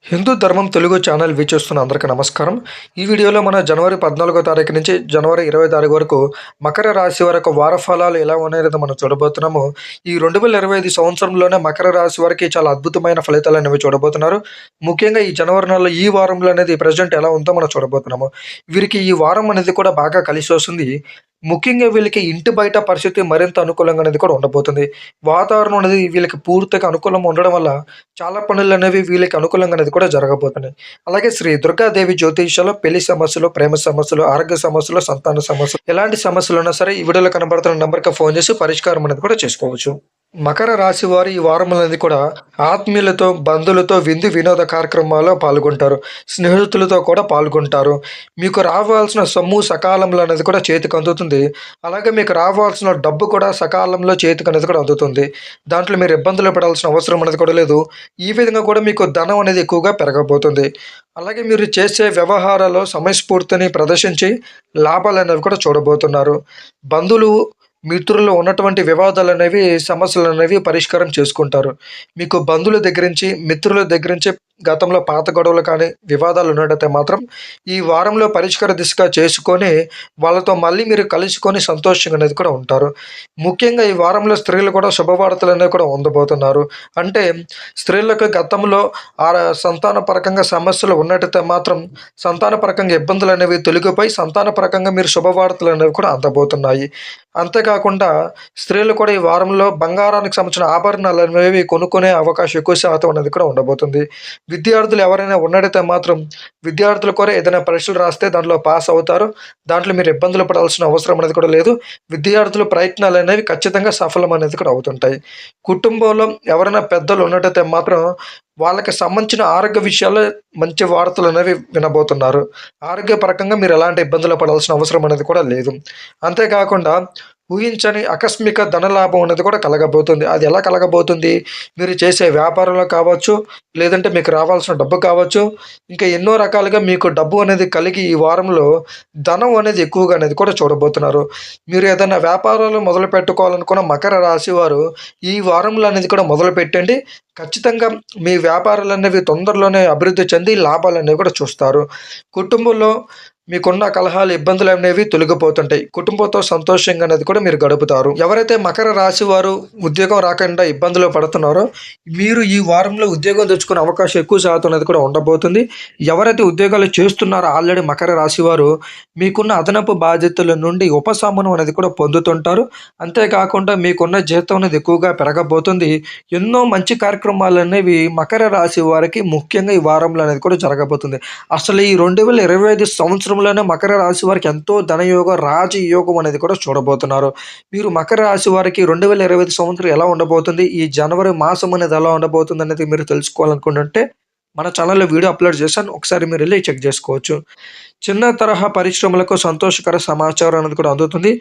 హిందూ ధర్మం తెలుగు ఛానల్ వీక్షిస్తున్న అందరికీ నమస్కారం. ఈ వీడియోలో మన జనవరి 14వ తారీఖు నుంచి జనవరి 20 తారీఖు వరకు మకర రాశి వారి వార ఫలాలు ఎలా ఉన్నాయనేది మనం చూడబోతున్నాము. ఈ 2025 సంవత్సరంలోనే మకర రాశి వారికి చాలా అద్భుతమైన ఫలితాలు అనేవి చూడబోతున్నారు. ముఖ్యంగా ఈ జనవరి నెలలో ఈ వారంలో అనేది ప్రెజెంట్ ఎలా ఉందో మనం చూడబోతున్నాము. వీరికి ఈ వారం అనేది కూడా బాగా కలిసి వస్తుంది. ముఖ్యంగా వీళ్ళకి ఇంటి బయట పరిస్థితి మరింత అనుకూలంగా అనేది కూడా ఉండబోతుంది. వాతావరణం అనేది వీళ్ళకి పూర్తిగా అనుకూలంగా ఉండడం వల్ల చాలా పనులనేవి వీళ్ళకి అనుకూలంగా అనేది కూడా జరగబోతున్నాయి. అలాగే శ్రీ దుర్గాదేవి జ్యోతిష్యంలో పెళ్లి సమస్యలు, ప్రేమ సమస్యలు, ఆరోగ్య సమస్యలు, సంతాన సమస్యలు ఎలాంటి సమస్యలున్నా సరే ఈ వీడియోలో కనబడుతున్న నంబర్‌కి ఫోన్ చేసి పరిష్కారం అనేది కూడా చేసుకోవచ్చు. మకర రాశి వారు ఈ వారం అనేది కూడా ఆత్మీయులతో, బంధువులతో విందు వినోద కార్యక్రమాల్లో పాల్గొంటారు. స్నేహితులతో కూడా పాల్గొంటారు. మీకు రావాల్సిన సొమ్ము సకాలంలో అనేది కూడా చేతికి అందుతుంది. అలాగే మీకు రావాల్సిన డబ్బు కూడా సకాలంలో చేతికి అనేది కూడా అందుతుంది. దాంట్లో మీరు ఇబ్బందులు పడాల్సిన అవసరం అనేది కూడా లేదు. ఈ విధంగా కూడా మీకు ధనం అనేది ఎక్కువగా పెరగబోతుంది. అలాగే మీరు చేసే వ్యవహారాల్లో సమయస్ఫూర్తిని ప్రదర్శించి లాభాలనేవి కూడా చూడబోతున్నారు. బంధువులు, మిత్రుల్లో ఉన్నటువంటి వివాదాలనేవి, సమస్యలనేవి పరిష్కారం చేసుకుంటారు. మీకు బంధువుల దగ్గర నుంచి, మిత్రుల దగ్గర నుంచి గతంలో పాత గొడవలు కానీ, వివాదాలు ఉన్నట్టయితే మాత్రం ఈ వారంలో పరిష్కార దిశగా చేసుకొని, వాళ్ళతో మళ్ళీ మీరు కలుసుకొని సంతోషంగా అనేది కూడా ఉంటారు. ముఖ్యంగా ఈ వారంలో స్త్రీలు కూడా శుభవార్తలనేవి కూడా పొందబోతున్నారు. అంటే స్త్రీలకు గతంలో సంతానపరకంగా సమస్యలు ఉన్నట్టయితే మాత్రం సంతానపరకంగా ఇబ్బందులనేవి తొలగిపోయి, సంతానపరకంగా మీరు శుభవార్తలనేవి కూడా అందబోతున్నాయి. అంతేకాకుండా స్త్రీలు కూడా ఈ వారంలో బంగారానికి సంబంధించిన ఆభరణాలనేవి కొనుక్కునే అవకాశం ఎక్కువ శాతం అనేది కూడా ఉండబోతుంది. విద్యార్థులు ఎవరైనా ఉన్నట్టయితే మాత్రం విద్యార్థులు కూడా ఏదైనా పరీక్షలు రాస్తే దాంట్లో పాస్ అవుతారు. దాంట్లో మీరు ఇబ్బందులు పడాల్సిన అవసరం అనేది కూడా లేదు. విద్యార్థుల ప్రయత్నాలు అనేవి ఖచ్చితంగా సఫలం అనేది కూడా అవుతుంటాయి. కుటుంబంలో ఎవరైనా పెద్దలు ఉన్నట్టయితే మాత్రం వాళ్ళకి సంబంధించిన ఆరోగ్య విషయాల్లో మంచి వార్తలు అనేవి వినబోతున్నారు. ఆరోగ్యపరకంగా మీరు ఎలాంటి ఇబ్బందులు పడాల్సిన అవసరం అనేది కూడా లేదు. అంతేకాకుండా ఊహించని ఆకస్మిక ధనలాభం అనేది కూడా కలగబోతుంది. అది ఎలా కలగబోతుంది? మీరు చేసే వ్యాపారంలో కావచ్చు, లేదంటే మీకు రావాల్సిన డబ్బు కావచ్చు, ఇంకా ఎన్నో రకాలుగా మీకు డబ్బు అనేది కలిగి ఈ వారంలో ధనం అనేది ఎక్కువగా అనేది కూడా చూడబోతున్నారు. మీరు ఏదైనా వ్యాపారాలు మొదలు పెట్టుకోవాలనుకున్న మకర రాశి వారు ఈ వారంలో అనేది కూడా మొదలుపెట్టండి. ఖచ్చితంగా మీ వ్యాపారాలనేవి తొందరలోనే అభివృద్ధి చెంది లాభాలనేవి కూడా చూస్తారు. కుటుంబంలో మీకున్న కలహాలు, ఇబ్బందులనేవి తొలగిపోతుంటాయి. కుటుంబంతో సంతోషంగా అనేది కూడా మీరు గడుపుతారు. ఎవరైతే మకర రాశి వారు ఉద్యోగం రాకుండా ఇబ్బందులు పడుతున్నారో, మీరు ఈ వారంలో ఉద్యోగం తెచ్చుకునే అవకాశం ఎక్కువ శాతం అనేది కూడా ఉండబోతుంది. ఎవరైతే ఉద్యోగాలు చేస్తున్నారో ఆల్రెడీ మకర రాశి వారు మీకున్న అదనపు బాధ్యతల నుండి ఉపశమనం అనేది కూడా పొందుతుంటారు. అంతేకాకుండా మీకున్న జీతం అనేది ఎక్కువగా పెరగబోతుంది. ఎన్నో మంచి కార్యక్రమాలనేవి మకర రాశి వారికి ముఖ్యంగా ఈ వారంలో అనేది కూడా జరగబోతుంది. అసలు ఈ 2025 సంవత్సరంలోనే మకర రాశి వారికి ఎంతో ధనయోగం, రాజయోగం అనేది కూడా చూడబోతున్నారు. మీరు మకర రాశి వారికి 2025 సంవత్సరం ఎలా ఉండబోతుంది, ఈ జనవరి మాసం అనేది ఎలా ఉండబోతుంది అనేది మీరు తెలుసుకోవాలనుకుంటుంటే మన ఛానల్లో వీడియో అప్లోడ్ చేశాను. ఒకసారి మీరు వెళ్ళి చెక్ చేసుకోవచ్చు. చిన్న తరహా పరిశ్రమలకు సంతోషకర సమాచారం అనేది కూడా అందుతుంది.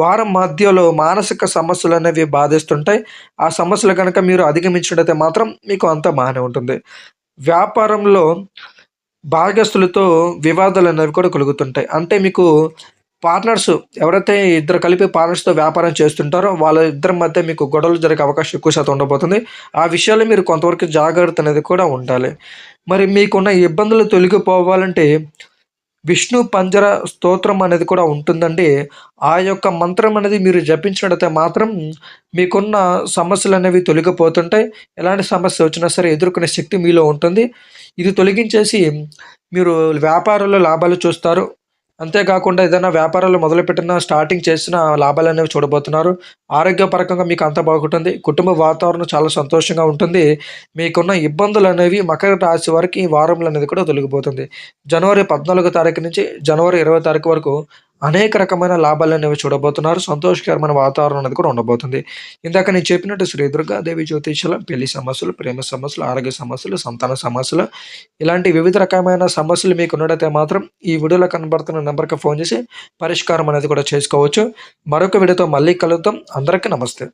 వారం మధ్యలో మానసిక సమస్యలు అనేవి బాధిస్తుంటాయి. ఆ సమస్యలు కనుక మీరు అధిగమించినట్టయితే మాత్రం మీకు అంతా బాగానే ఉంటుంది. వ్యాపారంలో భాగస్తులతో వివాదాలనేవి కూడా కలుగుతుంటాయి. అంటే మీకు పార్ట్నర్స్ ఎవరైతే ఇద్దరు కలిపి పార్ట్నర్స్‌తో వ్యాపారం చేస్తుంటారో వాళ్ళ ఇద్దరి మధ్య మీకు గొడవలు జరిగే అవకాశం ఎక్కువ శాతం ఉండబోతుంది. ఆ విషయాల్లో మీరు కొంతవరకు జాగ్రత్త అనేది కూడా ఉండాలి. మరి మీకున్న ఇబ్బందులు తొలగిపోవాలంటే విష్ణు పంజర స్తోత్రం అనేది కూడా ఉంటుందండి. ఆ యొక్క మంత్రం అనేది మీరు జపించినట్టయితే మాత్రం మీకున్న సమస్యలనేవి తొలగిపోతుంటాయి. ఎలాంటి సమస్య వచ్చినా సరే ఎదుర్కొనే శక్తి మీలో ఉంటుంది. ఇది తొలగించేసి మీరు వ్యాపారంలో లాభాలు చూస్తారు. అంతేకాకుండా ఏదైనా వ్యాపారాలు మొదలుపెట్టినా, స్టార్టింగ్ చేసిన లాభాలనేవి చూడబోతున్నారు. ఆరోగ్యపరంగా మీకు అంతా బాగుంటుంది. కుటుంబ వాతావరణం చాలా సంతోషంగా ఉంటుంది. మీకున్న ఇబ్బందులనేవి మకర రాశి వారికి ఈ వారంలో అనేది కూడా తొలగిపోతుంది. జనవరి 14 తారీఖు నుంచి జనవరి 20 తారీఖు వరకు అనేక రకమైన లాభాలనేవి చూడబోతున్నారు. సంతోషకరమైన వాతావరణం అనేది కూడా ఉండబోతుంది. ఇందాక నేను చెప్పినట్టు శ్రీ దుర్గాదేవి జ్యోతిష్యంలో పెళ్లి సమస్యలు, ప్రేమ సమస్యలు, ఆరోగ్య సమస్యలు, సంతాన సమస్యలు ఇలాంటి వివిధ రకమైన సమస్యలు మీకు ఉన్నట్టయితే మాత్రం ఈ వీడియోలో కనబడుతున్న నెంబర్‌కి ఫోన్ చేసి పరిష్కారం అనేది కూడా చేసుకోవచ్చు. మరొక వీడియోతో మళ్ళీ కలుద్దాం. అందరికీ నమస్తే.